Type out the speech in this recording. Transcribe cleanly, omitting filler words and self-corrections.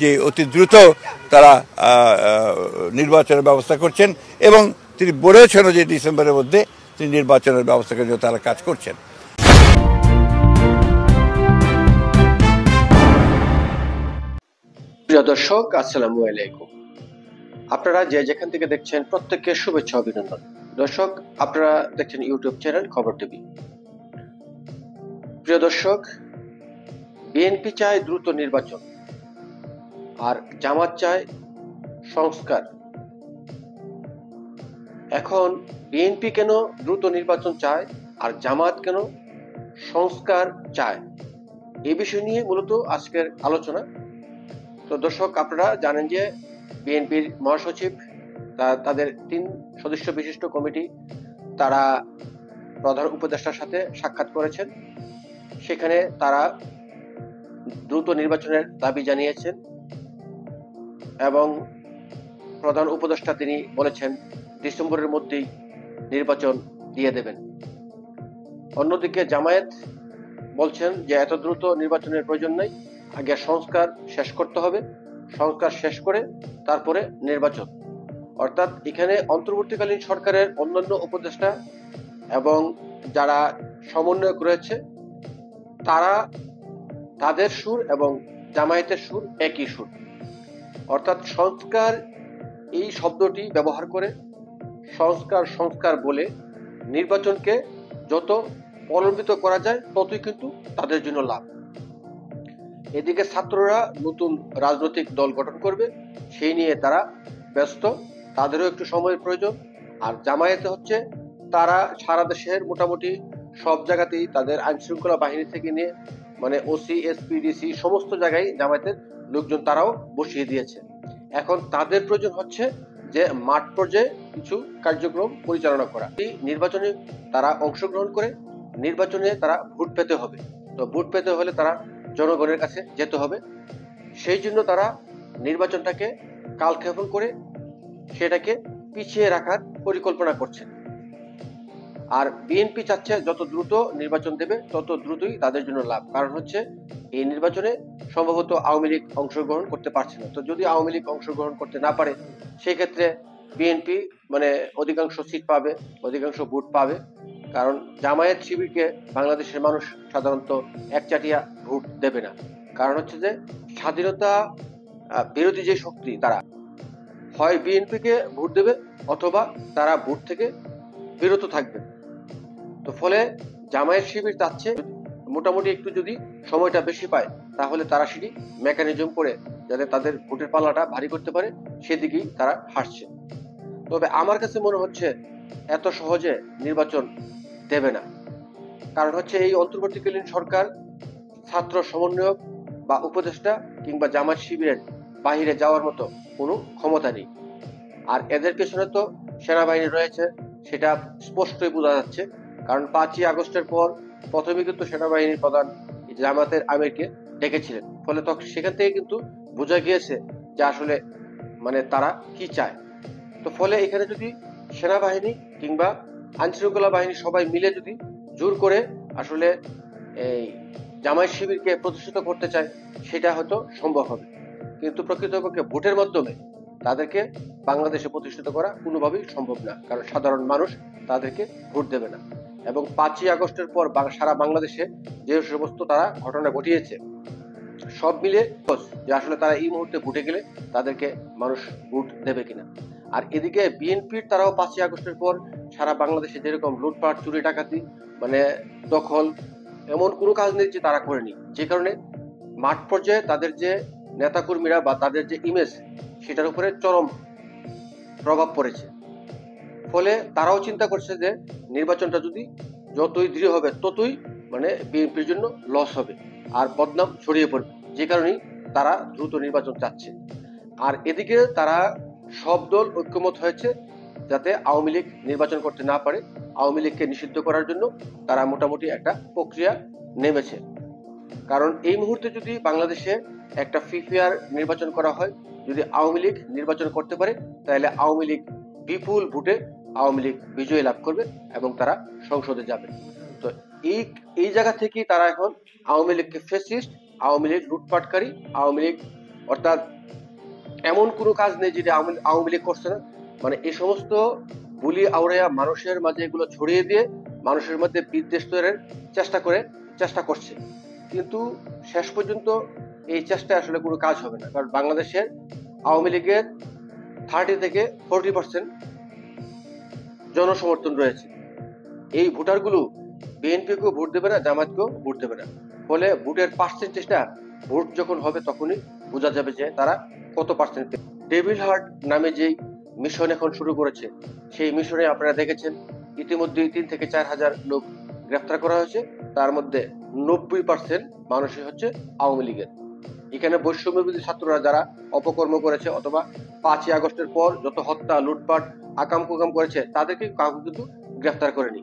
যে অতি দ্রুত তারা নির্বাচনের ব্যবস্থা করছেন এবং তিনি বলেছেন যে ডিসেম্বরের মধ্যে তিনি নির্বাচনের ব্যবস্থা করে তারা কাজ করছেন। প্রিয় দর্শক, আসসালামু আলাইকুম। আপনারা যে যেখান থেকে দেখছেন প্রত্যেককে শুভেচ্ছা অভিনন্দন। দর্শক, আপনারা দেখছেন ইউটিউব চ্যানেল খবর টিভি। প্রিয় দর্শক, বিএনপি চায় দ্রুত নির্বাচন আর জামাত চায় সংস্কার। এখন বিএনপি কেন দ্রুত নির্বাচন চায় আর জামাত কেন সংস্কার চায়, এই বিষয় নিয়ে মূলত আজকের আলোচনা। তো দর্শক, আপনারা জানেন যে বিএনপির মহাসচিব তাদের 3 সদস্য বিশিষ্ট কমিটি তারা প্রধান উপদেষ্টার সাথে সাক্ষাৎ করেছেন। সেখানে তারা দ্রুত নির্বাচনের দাবি জানিয়েছেন এবং প্রধান উপদেষ্টা তিনি বলেছেন ডিসেম্বরের মধ্যেই নির্বাচন দিয়ে দেবেন। অন্যদিকে জামায়াত বলছেন যে এত দ্রুত নির্বাচনের প্রয়োজন নেই, আগে সংস্কার শেষ করতে হবে, সংস্কার শেষ করে তারপরে নির্বাচন। অর্থাৎ এখানে অন্তর্বর্তীকালীন সরকারের অন্যান্য উপদেষ্টা এবং যারা সমন্বয়ক রয়েছে তারা তাদের সুর এবং জামায়াতের সুর একই সুর। অর্থাৎ সংস্কার এই শব্দটি ব্যবহার করে সংস্কার সংস্কার বলে নির্বাচনকে যত প্রলম্বিত করা যায় ততই কিন্তু তাদের জন্য লাভ। এদিকে ছাত্ররা নতুন রাজনৈতিক দল গঠন করবে, সেই নিয়ে তারা ব্যস্ত, তাদেরও একটু সময়ের প্রয়োজন। আর জামায়াতে হচ্ছে তারা সারা দেশের মোটামুটি সব জায়গাতেই তাদের আইন শৃঙ্খলা বাহিনী থেকে নিয়ে মানে ওসি, এসপি, ডিসি সমস্ত জায়গায় জামায়াতের লোকজন তারাও বসিয়ে দিয়েছে। এখন তাদের প্রয়োজন হচ্ছে যে মাঠ পর্যায়ে কিছু কার্যক্রম পরিচালনা করা। এই নির্বাচনে তারা অংশগ্রহণ করে নির্বাচনে তারা ভোট পেতে হবে। তো ভোট পেতে হলে তারা জনগণের কাছে যেতে হবে। সেই জন্য তারা নির্বাচনটাকে কালক্ষেপণ করে সেটাকে পিছিয়ে রাখার পরিকল্পনা করছে। আর বিএনপি চাচ্ছে যত দ্রুত নির্বাচন দেবে তত দ্রুতই তাদের জন্য লাভ। কারণ হচ্ছে এই নির্বাচনে সম্ভবত আওয়ামী লীগ অংশগ্রহণ করতে পারছে না। তো যদি আওয়ামী লীগ অংশগ্রহণ করতে না পারে সেই ক্ষেত্রে বিএনপি মানে অধিকাংশ সিট পাবে, অধিকাংশ ভোট পাবে। কারণ জামায়াত শিবিরকে বাংলাদেশের মানুষ সাধারণত একচাটিয়া ভোট দেবে না। কারণ হচ্ছে যে স্বাধীনতা বিরোধী যে শক্তি তারা হয় বিএনপিকে ভোট দেবে অথবা তারা ভোট থেকে বিরত থাকবে। তো ফলে জামায়াত শিবির চাচ্ছে মোটামুটি একটু যদি সময়টা বেশি পায় তাহলে তারা সেটি মেকানিজম করে যাতে তাদের ভোটের পাল্লাটা ভারী করতে পারে সেদিকেই তারা হাঁটছে। তবে আমার কাছে মনে হচ্ছে এত সহজে নির্বাচন দেবে না। কারণ হচ্ছে এই অন্তর্বর্তীকালীন সরকার ছাত্র সমন্বয়ক বা উপদেষ্টা কিংবা জামায়াত শিবিরের বাহিরে যাওয়ার মতো কোনো ক্ষমতা নেই। আর এদের পেছনে তো সেনাবাহিনী রয়েছে, সেটা স্পষ্টই বোঝা যাচ্ছে। কারণ 5ই আগস্টের পর প্রথমে কিন্তু সেনাবাহিনীর প্রধান জামায়াতের আমিরকে ডেকেছিলেন। ফলে তখন সেখান থেকে কিন্তু বোঝা গিয়েছে যে আসলে মানে তারা কি চায়। তো ফলে এখানে যদি সেনাবাহিনী কিংবা আইন শৃঙ্খলা বাহিনী সবাই মিলে যদি জোর করে আসলে এই জামায়াত শিবিরকে প্রতিষ্ঠিত করতে চায় সেটা হয়তো সম্ভব হবে। কিন্তু প্রকৃতপক্ষে ভোটের মাধ্যমে তাদেরকে বাংলাদেশে প্রতিষ্ঠিত করা কোনোভাবেই সম্ভব না। কারণ সাধারণ মানুষ তাদেরকে ভোট দেবে না। এবং 5ই আগস্টের পর সারা বাংলাদেশে যে সমস্ত তারা ঘটনা ঘটিয়েছে সব মিলে যে আসলে তারা এই মুহূর্তে ভোটে গেলে তাদেরকে মানুষ ভোট দেবে কিনা। আর এদিকে বিএনপির তারাও 5ই আগস্টের পর সারা বাংলাদেশে যেরকম লুটপাট, চুরি, ডাকাতি মানে দখল এমন কোনো কাজ নেই যে তারা করেনি। যে কারণে মাঠ পর্যায়ে তাদের যে নেতাকর্মীরা বা তাদের যে ইমেজ সেটার উপরে চরম প্রভাব পড়েছে। ফলে তারাও চিন্তা করছে যে নির্বাচনটা যদি যতই দৃঢ় হবে ততই মানে বিএনপির জন্য লস হবে আর বদনাম ছড়িয়ে পড়বে। যে কারণেই তারা দ্রুত নির্বাচন চাচ্ছে। আর এদিকে তারা সব দল ঐক্যমত হয়েছে যাতে আওয়ামী লীগ নির্বাচন করতে না পারে। আওয়ামী লীগকে নিষিদ্ধ করার জন্য তারা মোটামুটি একটা প্রক্রিয়া নেমেছে। কারণ এই মুহূর্তে যদি বাংলাদেশে একটা ফেয়ার নির্বাচন করা হয়, যদি আওয়ামী লীগ নির্বাচন করতে পারে তাহলে আওয়ামী লীগ বিপুল ভোটে আওয়ামী লীগ বিজয় লাভ করবে এবং তারা সংসদে যাবে। তো এই জায়গা থেকেই তারা এখন আওয়ামী লীগকে ফ্যাসিস্ট, আওয়ামী লীগ লুটপাটকারী, আওয়ামী লীগ অর্থাৎ এমন কোনো কাজ নেই যেটা আওয়ামী লীগ করছে না। মানে এই সমস্ত বুলি আউড়াইয়া মানুষের মাঝে এগুলো ছড়িয়ে দিয়ে মানুষের মধ্যে বিদ্বেষ তৈরির চেষ্টা করছে। কিন্তু শেষ পর্যন্ত এই চেষ্টায় আসলে কোনো কাজ হবে না, কারণ বাংলাদেশের আওয়ামী লীগের 30 থেকে 40% জনসমর্থন রয়েছে। এই ভোটারগুলো বিএনপিকেও ভোট দেবে না, জামাতকেও ভোট দেবে না। ফলে ভোটের পার্সেন্টেজটা ভোট যখন হবে তখনই বোঝা যাবে যে তারা কত পার্সেন্ট। ডেভিল হার্ট নামে যেই মিশন এখন শুরু করেছে, সেই মিশনে আপনারা দেখেছেন ইতিমধ্যে 3 থেকে 4 হাজার লোক গ্রেফতার করা হয়েছে। তার মধ্যে 90% মানুষই হচ্ছে আওয়ামী লীগের। এখানে বৈষম্যবিরোধী ছাত্ররা যারা অপকর্ম করেছে অথবা 5ই আগস্টের পর যত হত্যা, লুটপাট, আকাম কুকাম করেছে তাদেরকে কাউকে কিন্তু গ্রেফতার করেনি।